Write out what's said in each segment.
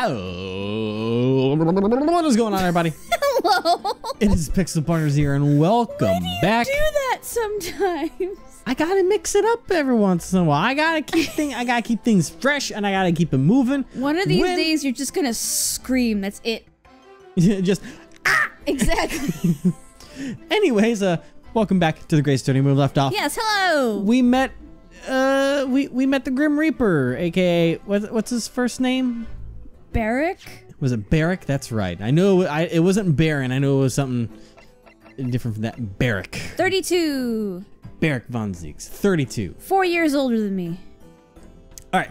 Oh, what is going on, everybody? Hello. It is Pixel Partners here, and welcome back. Do that sometimes. I gotta mix it up every once in a while. I gotta keep things fresh, and I gotta keep it moving. One of these days, you're just gonna scream. That's it. Just Exactly. Anyways, welcome back to the Great Story we left off. Yes. Hello. We met, we met the Grim Reaper, aka what's his first name? Barrick. Was it Barrick? That's right. I know it wasn't Baron. I know it was something different from that. Barrick. 32. Barrick von Zieks. 32. 4 years older than me. All right.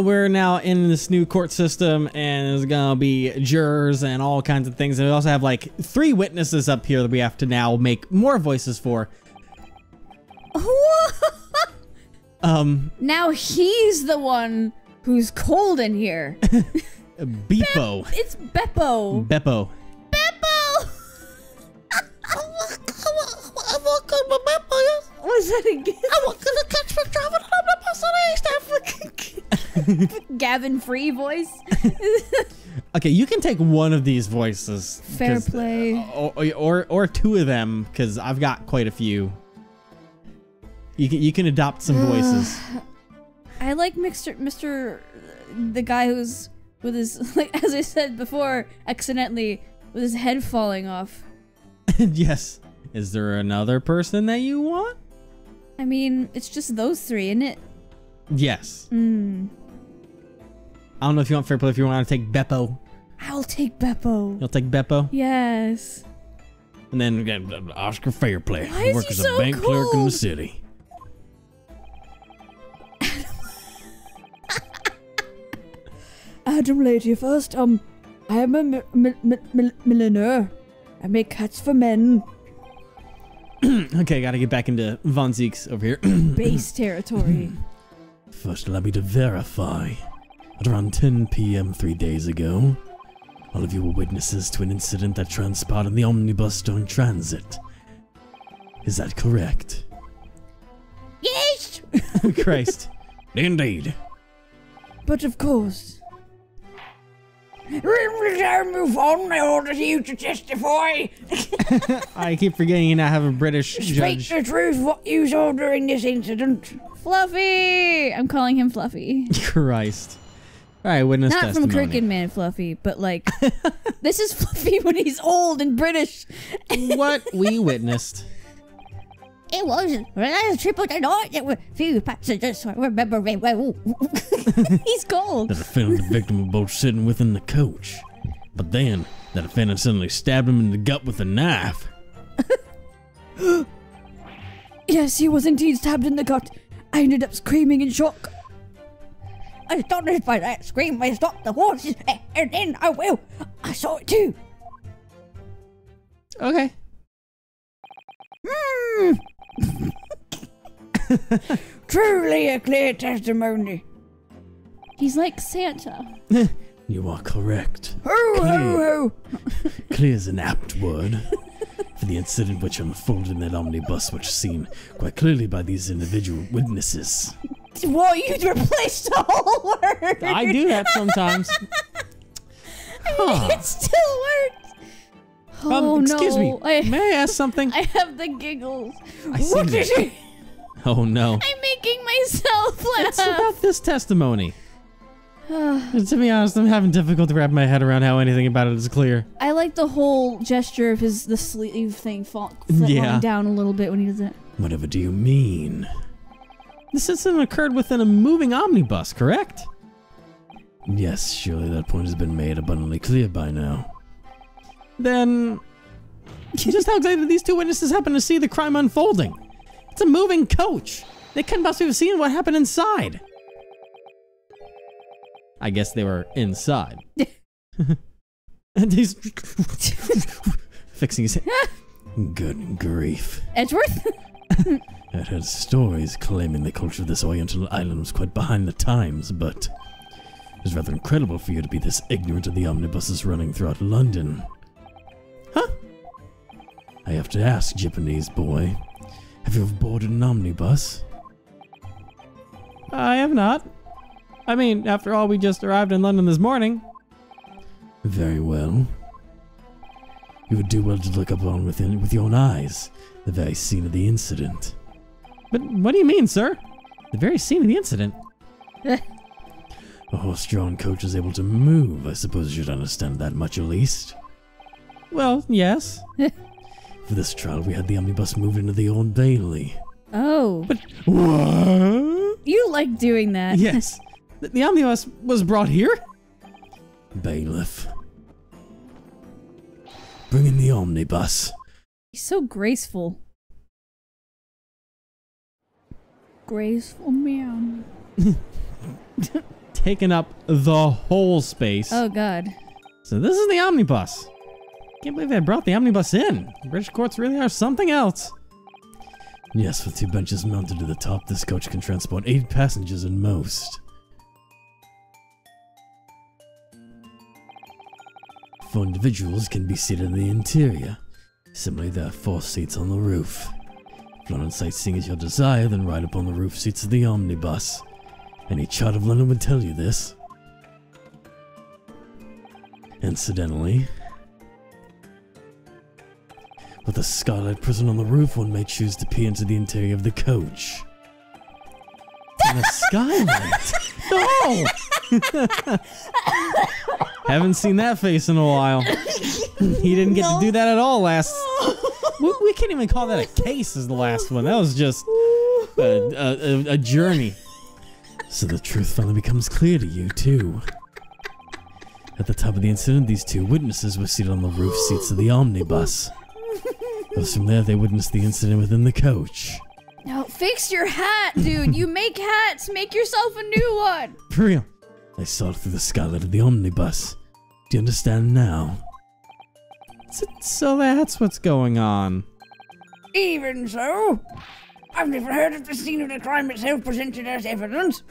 We're now in this new court system, and there's gonna be jurors and all kinds of things. And we also have like 3 witnesses up here that we have to now make more voices for. Now he's the one who's cold in here. Beppo. It's Beppo. Beppo. Beppo. What's that again? I want to catch my travel on the Gavin Free voice. Okay, you can take one of these voices. Fair play. Or 2 of them, because I've got quite a few. You can adopt some voices. I like Mr. The guy who's with his, like, as I said before, accidentally, with his head falling off. Yes. Is there another person that you want? I mean, it's just those 3, isn't it? Yes. I don't know if you want fair play, if you want to take Beppo. I'll take Beppo. You'll take Beppo? Yes. And then we got Oscar Fairplay. Why is Work he as so a bank clerk in the cold? city. Adam, lady first. I am a milliner. I make hats for men. Okay, gotta get back into Von Zieks over here. Base territory. First, allow me to verify. At around 10 p.m. 3 days ago, all of you were witnesses to an incident that transpired in the Omnibus Stone Transit. Is that correct? Yes! Christ. Indeed. But of course. Move on, I order you to testify. I keep forgetting you now have a British Speak judge. the truth, what you saw during this incident. Fluffy! I'm calling him Fluffy. Christ. Alright, witness Not testimony. from Cricket Man Fluffy, but like, this is Fluffy when he's old and British. What we witnessed. It was a trip of the night. There were few passengers, so I remember very well. He's cold. The defendant and the victim were both sitting within the coach. But then, the defendant suddenly stabbed him in the gut with a knife. Yes, he was indeed stabbed in the gut. I ended up screaming in shock. Astonished by that scream, I stopped the horses, and then I saw it too. Okay. Truly a clear testimony. He's like Santa. You are correct. Ho, ho, ho. Clear is an apt word for the incident which unfolded in that omnibus, which is seen quite clearly by these individual witnesses. Whoa, you replaced the whole word. I do that sometimes. It still works. Oh excuse no. me. May I ask something? I have the giggles. I see What that. is it? Oh no. I'm making myself laugh. It's about this testimony. To be honest, I'm having difficulty wrapping my head around how anything about it is clear. I like the whole gesture of the sleeve thing falling down a little bit when he does it. Whatever do you mean? This incident occurred within a moving omnibus, correct? Yes, surely that point has been made abundantly clear by now. Then, just how exactly did these 2 witnesses happen to see the crime unfolding? It's a moving coach. They couldn't possibly have seen what happened inside. I guess they were inside. And he's fixing his head. Good grief. Edgeworth? I'd heard stories claiming the culture of this Oriental island was quite behind the times, but it was rather incredible for you to be this ignorant of the omnibuses running throughout London. Huh? I have to ask, Japanese boy, have you ever boarded an omnibus? I have not. I mean, after all, we just arrived in London this morning. Very well. You would do well to look upon with your own eyes the very scene of the incident. But what do you mean, sir? The very scene of the incident? A horse-drawn coach is able to move. I suppose you should understand that much at least. Well, yes. For this trial, we had the omnibus moved into the Old Bailey. Oh. But what? You like doing that. Yes. The omnibus was brought here? Bailiff. Bring in the omnibus. He's so graceful. Graceful man. Taking up the whole space. Oh god. So this is the omnibus. Can't believe they brought the omnibus in. British courts really are something else. Yes, with 2 benches mounted to the top, this coach can transport 8 passengers at most. 4 individuals can be seated in the interior. Similarly, there are 4 seats on the roof. If London sightseeing is your desire, then ride upon the roof seats of the omnibus. Any chart of London would tell you this. Incidentally, with a skylight prison on the roof, one may choose to peer into the interior of the coach. And a skylight. No! Haven't seen that face in a while. He didn't get to do that at all last. We can't even call that a case as the last one. That was just a journey. So the truth finally becomes clear to you, too. At the time of the incident, these 2 witnesses were seated on the roof seats of the omnibus. Thus from there, they witnessed the incident within the coach. No, fix your hat, dude. You make hats. Make yourself a new one. For real. They saw it through the skylight of the omnibus. Do you understand now? So that's what's going on. Even so, I've never heard of the scene of the crime itself presented as evidence.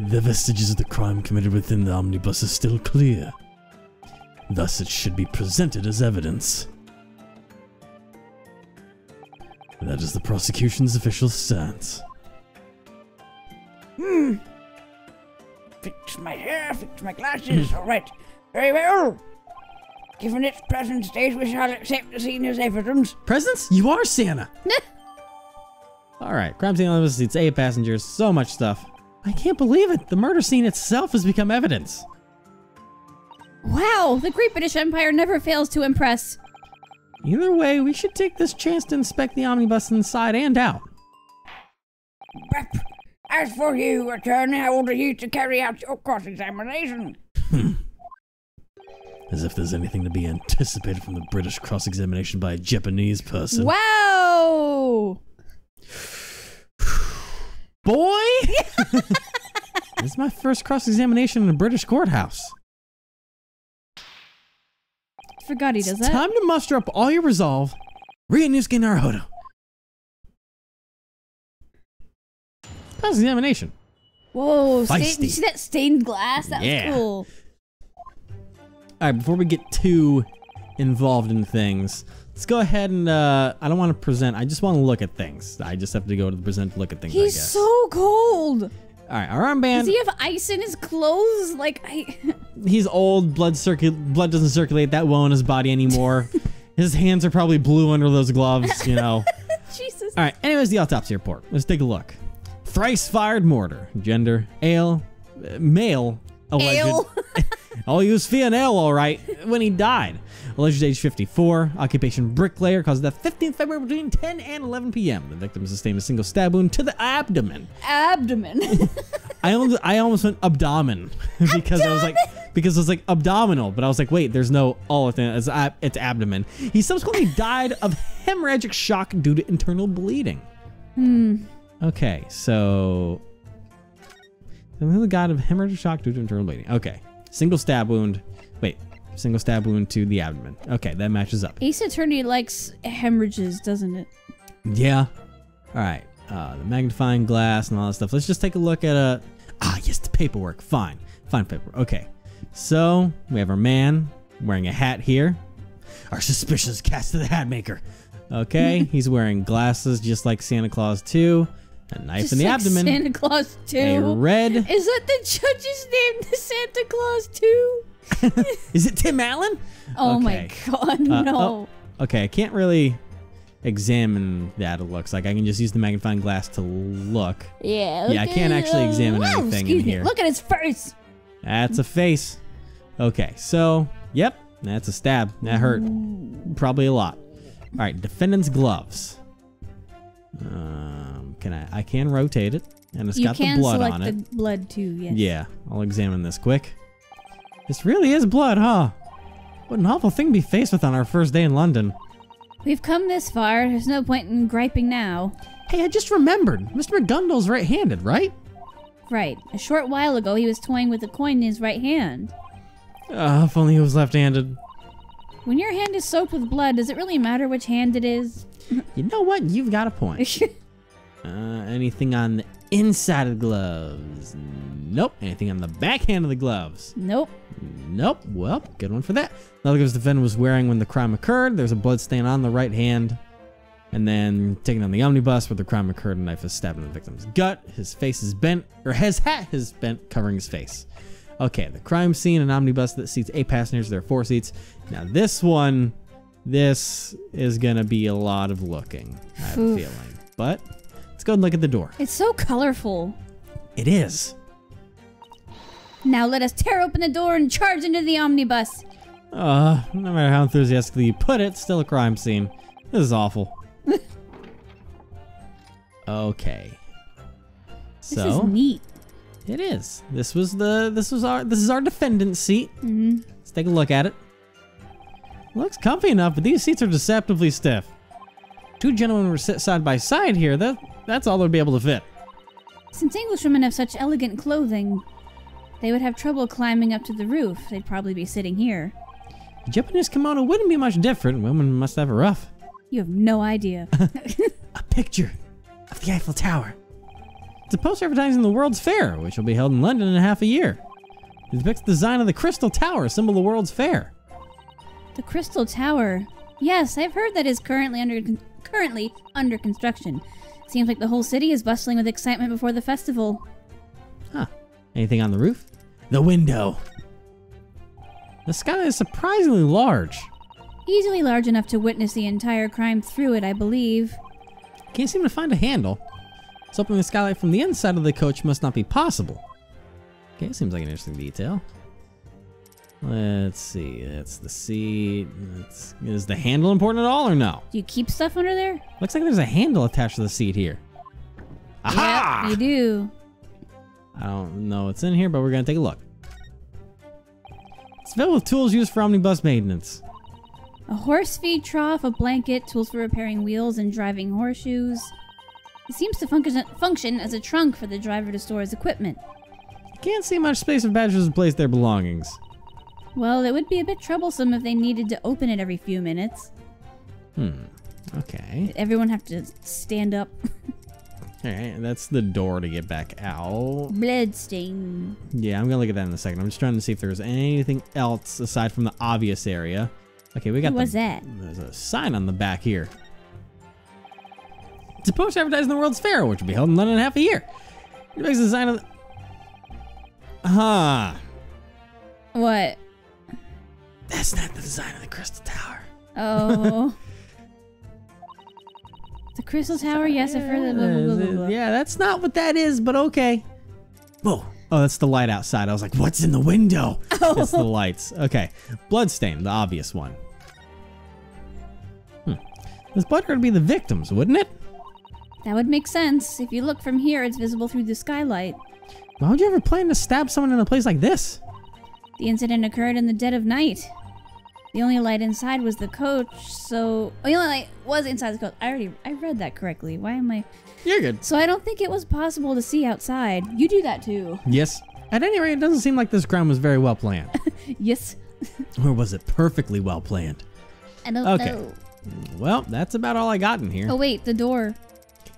The vestiges of the crime committed within the omnibus are still clear. Thus, it should be presented as evidence. That is the prosecution's official stance. Fix my hair, fix my glasses, alright. Very well. Given its present state, we shall accept the scene as evidence. Presents? You are Santa. Alright, crime scene omnibus seats 8 passengers, so much stuff. I can't believe it. The murder scene itself has become evidence. Wow, the Great British Empire never fails to impress. Either way, we should take this chance to inspect the omnibus inside and out. As for you, attorney, how old are you to carry out your cross-examination? As if there's anything to be anticipated from the British cross-examination by a Japanese person. Wow! Boy! This is my first cross-examination in a British courthouse. Forgot he does It's that. time to muster up all your resolve. Ryunosuke Naruhodo. Cross-examination. Whoa, Feisty. you see that stained glass? That Yeah. was cool. Alright, before we get too involved in things, let's go ahead and, I don't want to present, I just want to look at things. I just have to go to the present to look at things, I He's guess. so cold. Alright, our armband. Does he have ice in his clothes? Like, He's old, blood doesn't circulate that well in his body anymore. His hands are probably blue under those gloves, you know. Jesus. Alright, anyways, the autopsy report. Let's take a look. Thrice fired mortar. Gender, male, alleged. Ale. Oh, he was feeling ill, all right, when he died. Alleged age 54. Occupation bricklayer. Caused death 15th February between 10 and 11 p.m. The victim sustained a single stab wound to the abdomen. Abdomen. I almost went abdomen because I was like abdominal, but I was like, wait, there's no it's abdomen. He subsequently died of hemorrhagic shock due to internal bleeding. Okay, so the god of hemorrhagic shock due to internal bleeding. Okay, single stab wound. Wait, single stab wound to the abdomen. Okay, that matches up. Ace Attorney likes hemorrhages, doesn't it? Yeah. All right. The magnifying glass and all that stuff. Let's just take a look at yes, the paperwork. Fine paperwork. Okay. So we have our man wearing a hat here. Our suspicions cast to the hat maker. Okay. He's wearing glasses just like Santa Claus too. A knife Just in the like abdomen. Santa Claus 2. A red. Is that the judge's name, the Santa Claus 2? Is it Tim Allen? Oh Okay. my god, no. Okay, I can't really examine that, it looks like. I can just use the magnifying glass to look. Yeah. Yeah, I can't actually examine anything excuse in me. here. Look at his face. That's a face. Okay, so, yep, that's a stab. That hurt. Probably a lot. All right, defendant's gloves. I can rotate it, and it's got the blood on it. You can select the blood too, yes. Yeah, I'll examine this quick. This really is blood, huh? What an awful thing to be faced with on our first day in London. We've come this far. There's no point in griping now. Hey, I just remembered. Mr. McGundle's right-handed, right? Right. A short while ago, he was toying with a coin in his right hand. If only he was left-handed. When your hand is soaked with blood, does it really matter which hand it is? You know what? You've got a point. Anything on the inside of the gloves? Nope. Anything on the backhand of the gloves? Nope. Nope. Well, good one for that. Another gloves the defendant was wearing when the crime occurred. There's a blood stain on the right hand. And then taken on the omnibus where the crime occurred, a knife is stabbed in the victim's gut. His face is bent, or his hat is bent, covering his face. Okay, the crime scene, an omnibus that seats 8 passengers. There are 4 seats. Now this one, this is gonna be a lot of looking, I have a feeling. But let's go and look at the door. It's so colorful. It is. Now let us tear open the door and charge into the omnibus. No matter how enthusiastically you put it, still a crime scene. This is awful. Okay. This is neat. It is. This is our defendant's seat. Mm-hmm. Let's take a look at it. Looks comfy enough, but these seats are deceptively stiff. 2 gentlemen were sit side by side here. That's all they'll be able to fit. Since Englishmen have such elegant clothing, they would have trouble climbing up to the roof. They'd probably be sitting here. A Japanese kimono wouldn't be much different. Women must have it rough. You have no idea. A picture of the Eiffel Tower. It's a poster advertising the World's Fair, which will be held in London in half a year. It depicts the design of the Crystal Tower, a symbol of the World's Fair. The Crystal Tower. Yes, I've heard that is currently under construction. Seems like the whole city is bustling with excitement before the festival. Huh. Anything on the roof? The window. The skylight is surprisingly large. Easily large enough to witness the entire crime through it, I believe. Can't seem to find a handle. So opening the skylight from the inside of the coach must not be possible. Okay, seems like an interesting detail. Let's see, that's the seat. Is the handle important at all or no? Do you keep stuff under there? Looks like there's a handle attached to the seat here. Aha! Yeah, you do. I don't know what's in here, but we're gonna take a look. It's filled with tools used for omnibus maintenance. A horse feed trough, a blanket, tools for repairing wheels and driving horseshoes. It seems to function as a trunk for the driver to store his equipment. You can't see much space for badgers to place their belongings. Well, it would be a bit troublesome if they needed to open it every few minutes. Okay. Everyone have to stand up. Alright, that's the door to get back out. Bloodstain. Yeah, I'm gonna look at that in a second. I'm just trying to see if there's anything else aside from the obvious area. Okay, we got What's that? There's a sign on the back here. It's a poster advertising the World's Fair, which will be held in London in half a year. It makes the design of the... Huh. What? That's not the design of the Crystal Tower. Oh. The Crystal Tower? Yes, I've heard that. Blah, blah, blah, blah, blah. Yeah, that's not what that is, but okay. Whoa. Oh, that's the light outside. I was like, what's in the window? Oh. It's the lights. Okay. Bloodstain, the obvious one. This blood would be the victims, wouldn't it? That would make sense. If you look from here, it's visible through the skylight. Why would you ever plan to stab someone in a place like this? The incident occurred in the dead of night. The only light inside was the coach, so... Oh, the only light was inside the coach. I read that correctly. Why am I... You're good. So I don't think it was possible to see outside. You do that too. Yes. At any rate, it doesn't seem like this crime was very well planned. Yes. Or was it perfectly well planned? I don't know. Well, that's about all I got in here. Oh wait, the door.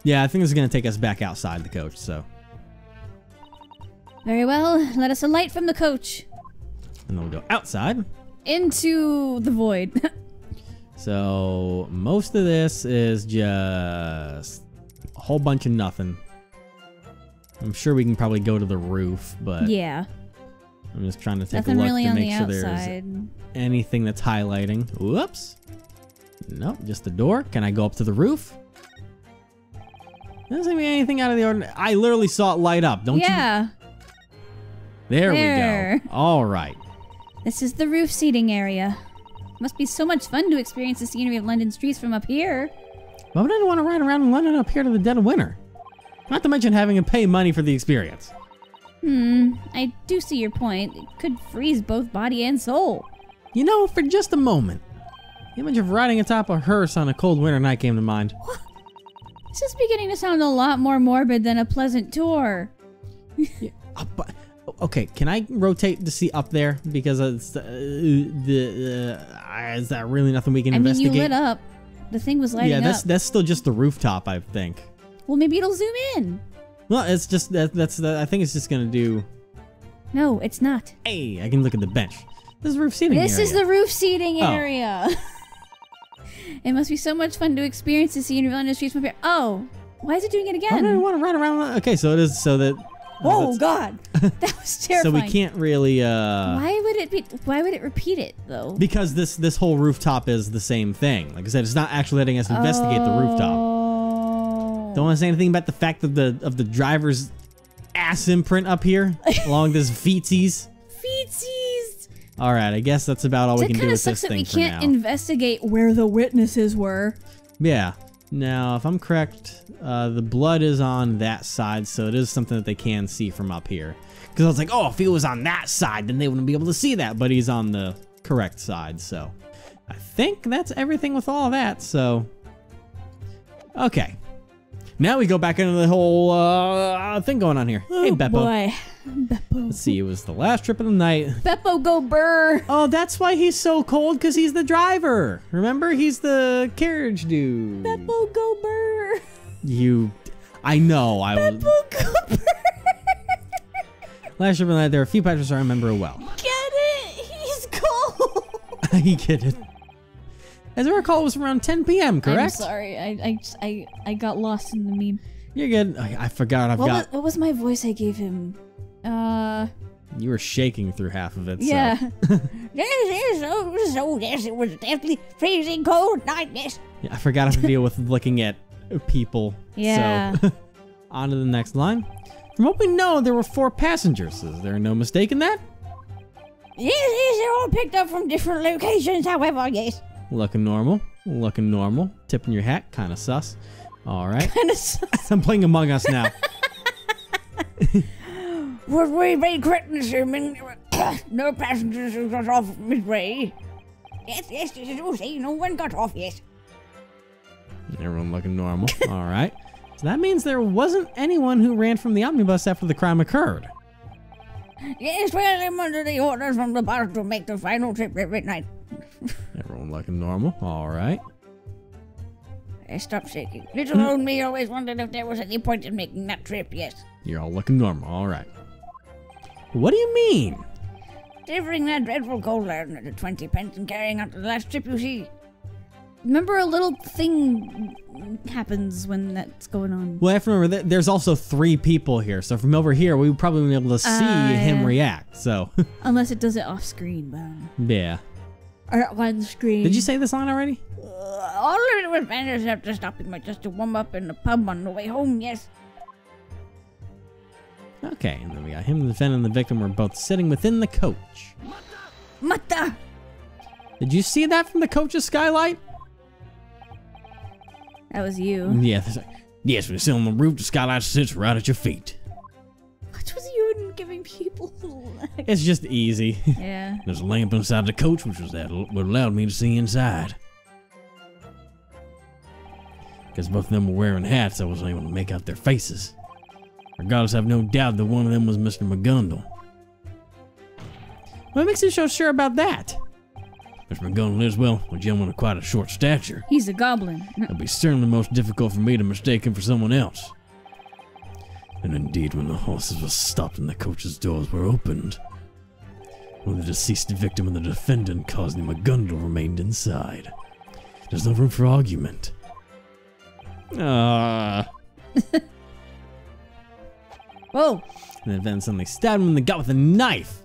Yeah, I think this is going to take us back outside the coach, so... Very well, let us alight from the coach. And then we'll go outside. Into the void. So, most of this is just a whole bunch of nothing. I'm sure we can probably go to the roof, but Yeah. I'm just trying to take Nothing a look really to on make the sure there's outside. anything that's highlighting. Whoops. Nope, just the door. Can I go up to the roof? Doesn't seem to be anything out of the ordinary. I literally saw it light up. Don't you? Yeah. There we There. go. All right. This is the roof seating area. Must be so much fun to experience the scenery of London streets from up here. Why would I want to ride around in London up here to the dead of winter? Not to mention having to pay money for the experience. I do see your point. It could freeze both body and soul. You know, for just a moment, the image of riding atop a hearse on a cold winter night came to mind. This is beginning to sound a lot more morbid than a pleasant tour. Okay, can I rotate to see up there? Because it's, is that really nothing we can I mean, investigate? you lit up. The thing was lighting Yeah, up. that's still just the rooftop, I think. Well, maybe it'll zoom in. Well, it's just I think it's just gonna do. No, it's not. Hey, I can look at the bench. This is roof seating This area. is the roof seating Oh. area. It must be so much fun to experience the scenery of London streets from here. Oh, why is it doing it I don't again? want to ride around. Okay, so it is so that. Oh that's- God, that was So terrifying. we can't really. Why would it be? Why would it repeat it though? Because this whole rooftop is the same thing. Like I said, it's not actually letting us investigate the rooftop. Oh. Don't want to say anything about the fact of the driver's ass imprint up here along this feetsies. Feetsies. All right, I guess that's about all we It can do kind of with sucks this that we thing for can't now. investigate where the witnesses were. Yeah. Now, if I'm correct, the blood is on that side, so it is something that they can see from up here. Because I was like, oh, if he was on that side, then they wouldn't be able to see that. But he's on the correct side, so I think that's everything with all of that. So, okay. Now we go back into the whole thing going on here. Hey, Beppo. Boy, Beppo. Let's see, it was the last trip of the night. Beppo, go burr. Oh, that's why he's so cold, because he's the driver. Remember, he's the carriage dude. Beppo, go burr. I know. Beppo, go burr. Last trip of the night, there were a few patches I remember well. Get it? He's cold. I get it. As I recall, it was around 10 p.m., correct? I'm sorry. I got lost in the meme. You're good. I forgot. What was my voice I gave him? You were shaking through half of it. Yeah. So. Yes, it was definitely freezing cold night, yes. Yeah, I forgot how to deal with looking at people. Yeah. So, on to the next line. From what we know, there were 4 passengers. Is there no mistake in that? Yes, they're all picked up from different locations, however, yes. Looking normal. Looking normal. Tipping your hat. Kind of sus. All right. Kind of sus. I'm playing Among Us now. Was we very correct in assuming no passengers who got off midway? Yes, this is all say no one got off, yes. Everyone looking normal. All right. So that means there wasn't anyone who ran from the omnibus after the crime occurred. Yes, well, I'm under the orders from the boss to make the final trip every night. Everyone looking normal. All right. Stop shaking. Little old me always wondered if there was any point in making that trip, yes. You're all looking normal. All right. What do you mean? Delivering that dreadful coal iron at 20 pence and carrying out the last trip you see. Remember, a little thing happens when that's going on. Well, I have to remember that there's also 3 people here. So from over here, we probably wouldn't be able to see him yeah. react. So, Unless it does it off screen, but yeah. or on screen. Did you say this line already? All of it was managed after stopping just to warm up in the pub on the way home, yes. Okay, and then we got him, the defendant, and the victim were both sitting within the coach. Mata! Did you see that from the coach's skylight? That was you. Yeah. Yes, we're sitting on the roof. The skylight sits right at your feet. What was you giving people? It's just easy. Yeah. There's a lamp inside the coach, which was what allowed me to see inside. Because both of them were wearing hats, I wasn't able to make out their faces. Regardless, I have no doubt that one of them was Mr. McGundle. What makes you so sure about that? Mr. McGundle lives well, a gentleman of quite a short stature. He's a goblin. It'd be certainly most difficult for me to mistake him for someone else. And indeed, when the horses were stopped and the coach's doors were opened, only the deceased victim and the defendant, Cosney McGundle, remained inside. There's no room for argument. Whoa. And then suddenly stabbed him in the gut with a knife.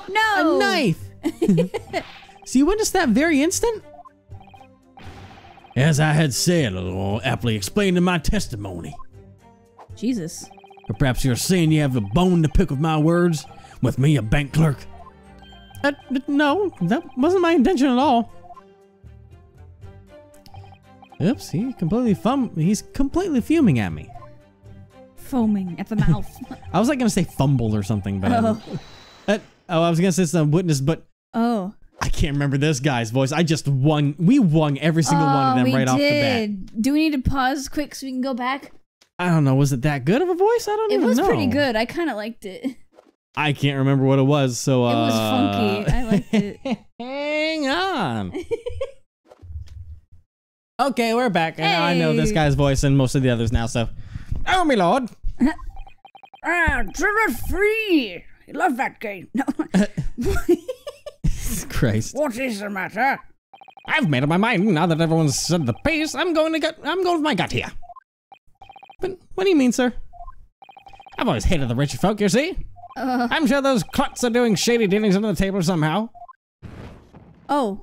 No. A knife! So you witnessed that very instant? As I had said, or aptly explained in my testimony. Jesus. Or perhaps you're saying you have a bone to pick with my words? With me, a bank clerk? No, that wasn't my intention at all. Oops, he's completely fuming at me. Foaming at the mouth. I was like gonna say fumbled or something, but I was gonna say some witness, but Oh. I can't remember this guy's voice. We won every single one of them right off the bat. Do we need to pause quick so we can go back? I don't know, was it that good of a voice? I don't even know. It was pretty good. I kind of liked it. I can't remember what it was, so It was funky. I liked it. Hang on. Okay, we're back. And now I know this guy's voice and most of the others now, so. Oh, my lord. Trigger free. I love that game. No. Christ. What is the matter? I've made up my mind. Now that everyone's said the pace, I'm going with my gut here. But what do you mean, sir? I've always hated the rich folk, you see. I'm sure those cluts are doing shady dealings under the table somehow. Oh.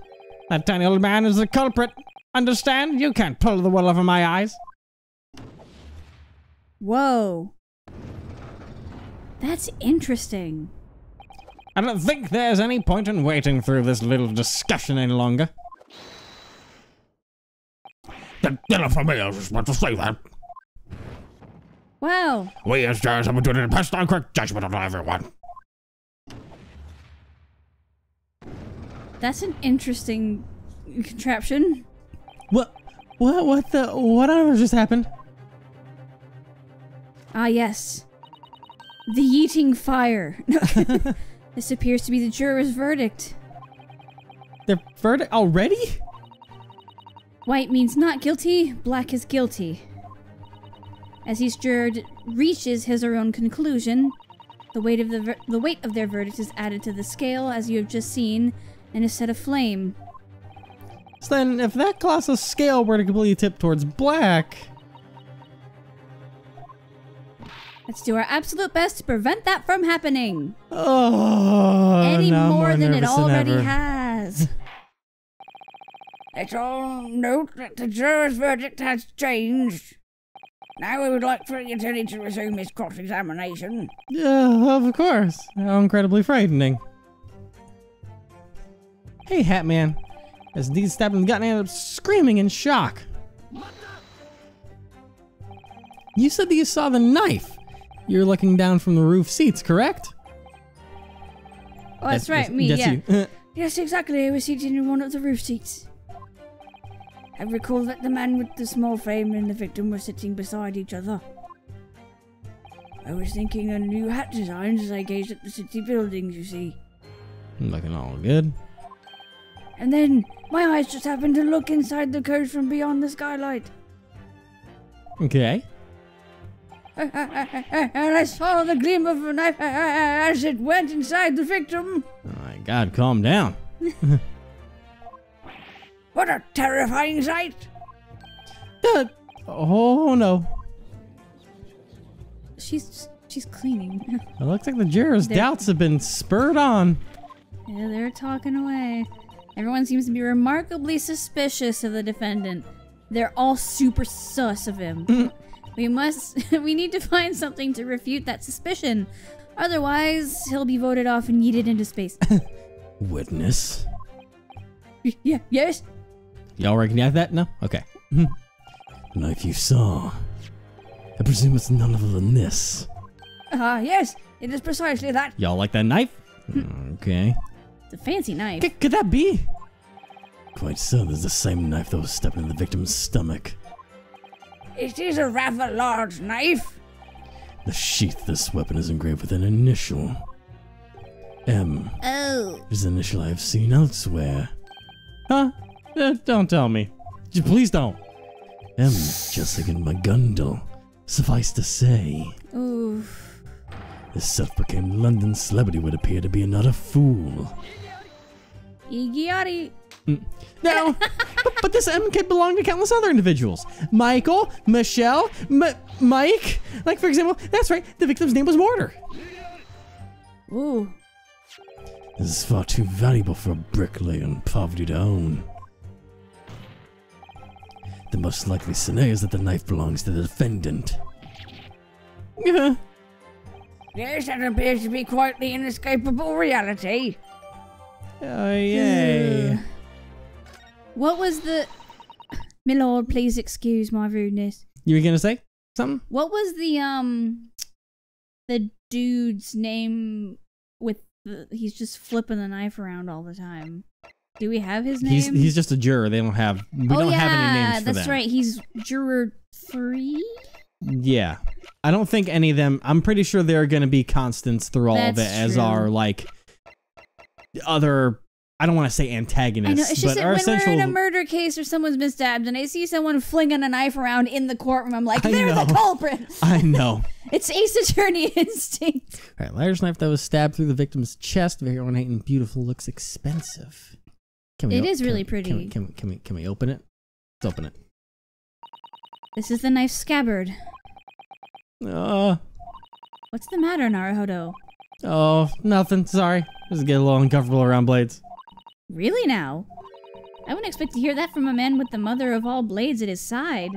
That tiny old man is the culprit. Understand? You can't pull the wool over my eyes. Whoa. That's interesting. I don't think there's any point in waiting through this little discussion any longer. The dinner for me, I was just about to say that. Wow. We as jurors have been doing it to pass down correct judgment on everyone. That's an interesting contraption. What on earth just happened? Ah, yes. The yeeting fire. This appears to be the juror's verdict. Their verdict already? White means not guilty, black is guilty. As each juror reaches his or own conclusion, the weight of their verdict is added to the scale, as you have just seen, and is set aflame. So then, if that colossal scale were to completely tip towards black... Let's do our absolute best to prevent that from happening. Oh, Any now I'm more than it nervous than already ever. has. Let's all note that the juror's verdict has changed. Now we would like for the attorney to resume his cross-examination. Yeah, of course. How incredibly frightening. Hey, Hat Man. As Dean stabbed him in the gut and ended up screaming in shock. You said that you saw the knife. You're looking down from the roof seats, correct? Oh, that's right, me, yeah. You. Yes, exactly. I was seated in one of the roof seats. I recall that the man with the small frame and the victim were sitting beside each other. I was thinking of new hat designs as I gazed at the city buildings, you see. Looking all good. And then my eyes just happened to look inside the coach from beyond the skylight. Okay. And I saw the gleam of a knife as it went inside the victim. Oh my god, calm down. What a terrifying sight! Oh no. She's cleaning. It looks like the jurors' doubts have been spurred on. Yeah, they're talking away. Everyone seems to be remarkably suspicious of the defendant. They're all super sus of him. We need to find something to refute that suspicion. Otherwise, he'll be voted off and yeeted into space. Witness? Yeah, yes? Y'all recognize that? No? Okay. The knife you saw. I presume it's none other than this. Yes, it is precisely that. Y'all like that knife? Okay. It's a fancy knife. Could that be? Quite so, there's the same knife that was stepping in the victim's stomach. It is a rather large knife. The sheath of this weapon is engraved with an initial. M. Oh. Is an initial I have seen elsewhere. Huh? Don't tell me. Please don't. M, just like in Magundal. Suffice to say, Oof. this self-proclaimed London celebrity would appear to be not a fool. Iggy No, but this M could belong to countless other individuals. Michael, Michelle, Mike. Like, for example, that's right, the victim's name was Mortar. Ooh. This is far too valuable for a bricklayer in poverty to own. The most likely scenario is that the knife belongs to the defendant. Yeah. Yes, that appears to be quite the inescapable reality. Yay. What was the... Milord, please excuse my rudeness. You were gonna say something? What was the dude's name with the... He's just flipping the knife around all the time. Do we have his name? He's just a juror. They don't have... We don't have any names for them. That's right. He's juror 3? Yeah. I don't think any of them... I'm pretty sure they're gonna be constants through all of it as our, like... Other... I don't want to say antagonists, I know, it's just but that our when essential... we're in a murder case or someone's been stabbed and I see someone flinging a knife around in the courtroom, I'm like, I they're know. the culprit. I know. It's Ace Attorney instinct. All right, liar's knife that was stabbed through the victim's chest. Very ornate and beautiful. Looks expensive. It is really pretty. Can we open it? Let's open it. This is the knife scabbard. What's the matter, Naruhodo? Oh, nothing. Sorry. Just get a little uncomfortable around blades. Really now? I wouldn't expect to hear that from a man with the mother of all blades at his side.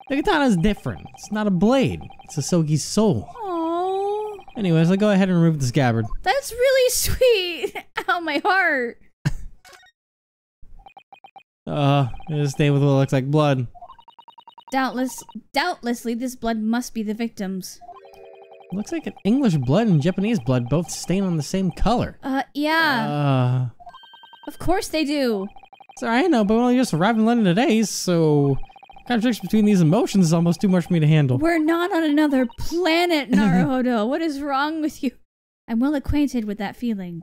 The katana's different. It's not a blade. It's Asogi's soul. Oh, Anyways, I'll go ahead and remove the scabbard. that's really sweet. Ow, my heart. It'll stay with what looks like blood. Doubtlessly, this blood must be the victim's. Looks like an English blood and Japanese blood both stain on the same color. Yeah. Of course they do. Sorry, I know, but we only just arrived in London today, so... Contradiction between these emotions is almost too much for me to handle. We're not on another planet, Naruhodo. What is wrong with you? I'm well acquainted with that feeling.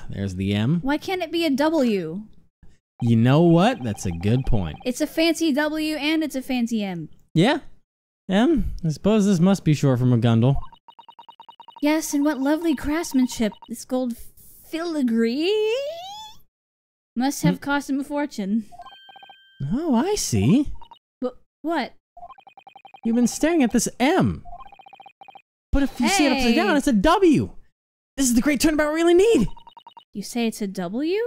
There's the M. Why can't it be a W? You know what? That's a good point. It's a fancy W and it's a fancy M. Yeah. M? I suppose this must be short for McGundle. Yes, and what lovely craftsmanship. This gold filigree must have cost him a fortune. Oh, I see. What? You've been staring at this M. But if you see it upside down, it's a W. This is the great turnabout we really need. You say it's a W?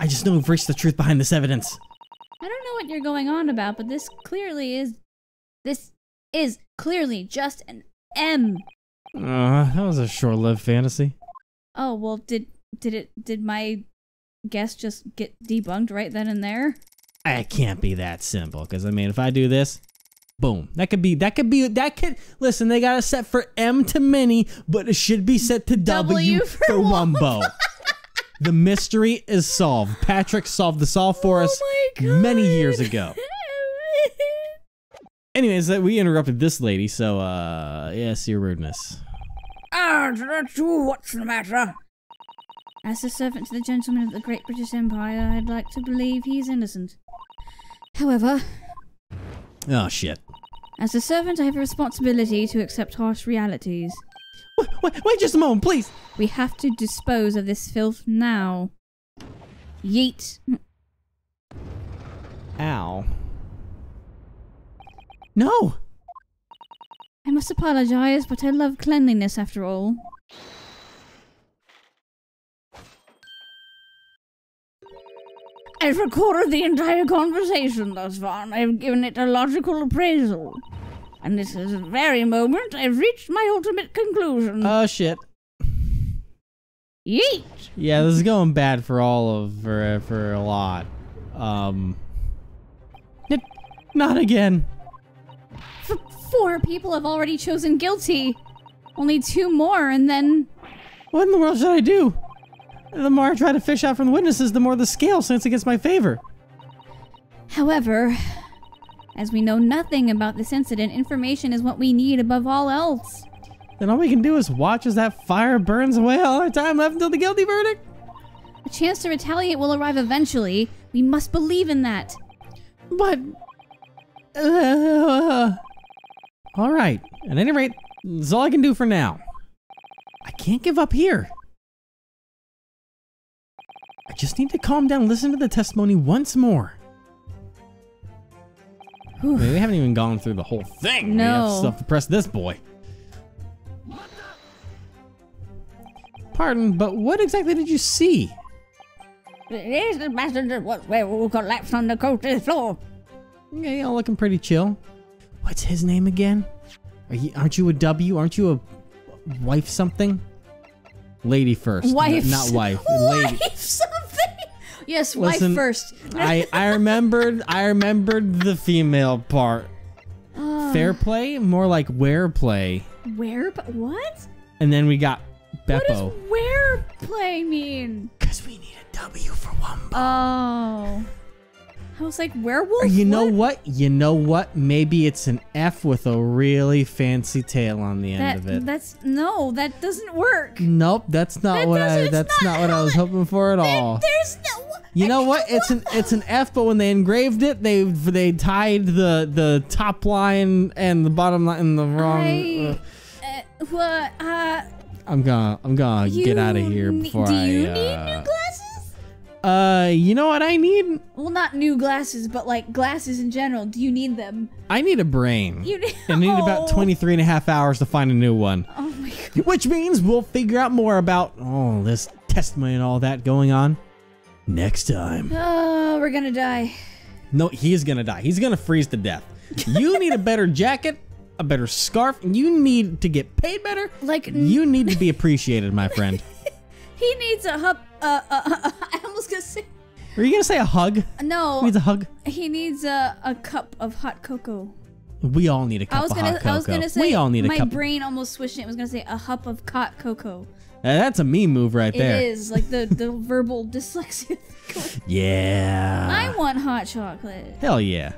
I just know we've reached the truth behind this evidence. I don't know what you're going on about, but this is clearly just an M. That was a short-lived fantasy. Oh, well, did my guess just get debunked right then and there? It can't be that simple, because, I mean, if I do this, boom. Listen, they got it set for M to mini, but it should be set to W for Wumbo. The mystery is solved. Patrick solved the solve for us many years ago. Anyways, we interrupted this lady, so, yes, your rudeness. That's you. What's the matter? As a servant to the gentleman of the Great British Empire, I'd like to believe he's innocent. However... Oh, shit. As a servant, I have a responsibility to accept harsh realities. Wait just a moment, please! We have to dispose of this filth now. Yeet. Ow. No! I must apologize, but I love cleanliness after all. I've recorded the entire conversation thus far, and I've given it a logical appraisal. And this is the very moment I've reached my ultimate conclusion. Oh, shit. Yeet! Yeah, this is going bad for for a lot. Not again. 4 people have already chosen guilty. Only 2 more, and then... What in the world should I do? The more I try to fish out from the witnesses, the more the scale slants against my favor. However, as we know nothing about this incident, information is what we need above all else. Then all we can do is watch as that fire burns away all our time left until the guilty verdict. A chance to retaliate will arrive eventually. We must believe in that. But... Alright, at any rate, that's all I can do for now. I can't give up here. just need to calm down. Listen to the testimony once more. Whew. Wait, we haven't even gone through the whole thing. We have No. stuff to press this boy. Pardon, but what exactly did you see? It is the passenger who collapsed on the coach's floor. Yeah, y'all looking pretty chill. What's his name again? Aren't you a W? Aren't you a wife something? Lady first. Wife. Not wife. Lady. Wife something. Yes, Listen, wife first. I remembered the female part. Fair play? More like where play. Where? What? And then we got What Beppo. does where play mean? Because we need a W for Wumbo. Oh. I was like, werewolf? You know what? You know what? Maybe it's an F with a really fancy tail on the end of it. That doesn't work. Nope, that's not That what doesn't- it's that's not not what I how was it- hoping for at all. There's no. You know what? It's an F, but when they engraved it, they tied the top line and the bottom line in the wrong. What? I'm gonna get out of here before Do I. you need new glasses? You know what I need? Well, not new glasses, but like glasses in general. Do you need them? I need a brain. You need. I need about 23 and a half hours to find a new one. Oh my god. Which means we'll figure out more about all this testimony and all that going on next time. Oh, we're gonna die. No, he's gonna die. He's gonna freeze to death. You need a better jacket, a better scarf, and you need to get paid better. Like You need to be appreciated, my friend. he needs a hub. I almost gonna say Were you gonna say a hug? He no. needs a hug. He needs a cup of hot cocoa. We all need a cup I was of hot cocoa. gonna say. We all need a my cup. brain almost switched it. It was gonna say a hup of hot cocoa. That's a me move right there. It is like the verbal dyslexia. Yeah. I want hot chocolate. Hell yeah.